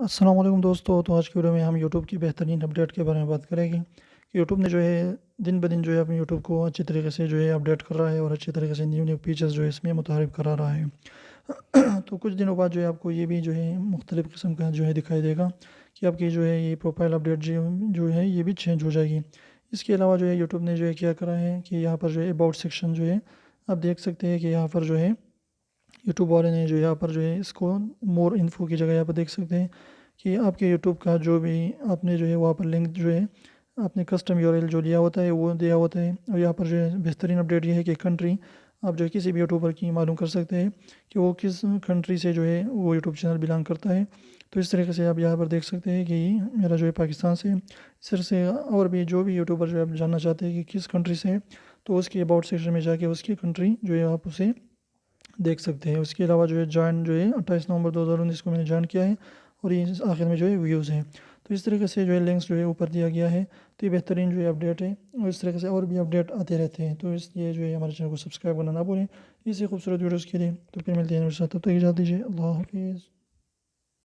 السلام علیکم دوستو، تو آج کی ویڈیو میں ہم یوٹیوب کی بہترین اپڈیٹ کے بارے میں بات کریں گے کہ یوٹیوب نے جو ہے دن بدن جو ہے اپنے یوٹیوب کو اچھی طریقے سے جو ہے اپڈیٹ کر رہا ہے اور اچھی طریقے سے نیو فیچرز جو ہے اس میں متعارف کرا رہا ہے تو کچھ دنوں بعد جو ہے آپ کو یہ بھی جو ہے مختلف قسم کا جو ہے دکھائی دے گا کہ آپ کی جو ہے یہ پروفائل اپڈیٹ جو ہے یہ بھی چینج ہو جائے گی۔ اس کے علاوہ جو ہے یوٹیوب نے جو ہے کیا کرا ہے کہ یہاں پر جو ہے اباؤٹ سیکشن جو ہے آپ دیکھ سکتے ہیں کہ یہاں پر جو ہے یوٹیوب والے نے جو یہاں پر جو ہے اس کو مور انفو کی جگہ یہاں پر دیکھ سکتے ہیں کہ آپ کے یوٹیوب کا جو بھی آپ نے جو ہے وہاں پر لنک جو ہے آپ نے کسٹم یو آر ایل جو لیا ہوتا ہے وہ دیا ہوتا ہے، اور یہاں پر جو ہے بہترین اپڈیٹ یہ ہے کہ کنٹری آپ جو ہے کسی بھی یوٹیوبر کی معلوم کر سکتے ہیں کہ وہ کس کنٹری سے جو ہے وہ یوٹیوب چینل بلانگ کرتا ہے۔ تو اس طریقے سے آپ یہاں پر دیکھ سکتے ہیں کہ میرا جو ہے پاکستان سے اس طرح سے اور بھی جو بھی یوٹیوبر جو ہے آپ جاننا چاہتے ہیں کہ کس کنٹری سے ہے تو اس کے اباؤٹ سیکشن میں جا کے اس کی کنٹری جو ہے آپ اسے دیکھ سکتے ہیں۔ اس کے علاوہ جو ہے جوائن جو ہے 28 نومبر 2019 کو میں نے جوائن کیا ہے اور یہ آخر میں جو ہے ویوز ہیں۔ تو اس طریقے سے جو ہے لنکس جو ہے اوپر دیا گیا ہے، تو یہ بہترین جو ہے اپڈیٹ ہے اور اس طریقے سے اور بھی اپڈیٹ آتے رہتے ہیں، تو اس لیے جو ہے ہمارے چینل کو سبسکرائب کرنا نہ بھولیں اسی خوبصورت ویڈیوز کے لیے۔ تو پھر ملتے ہیں میرے ساتھ، تب تک اجازت دیجیے، اللہ حافظ۔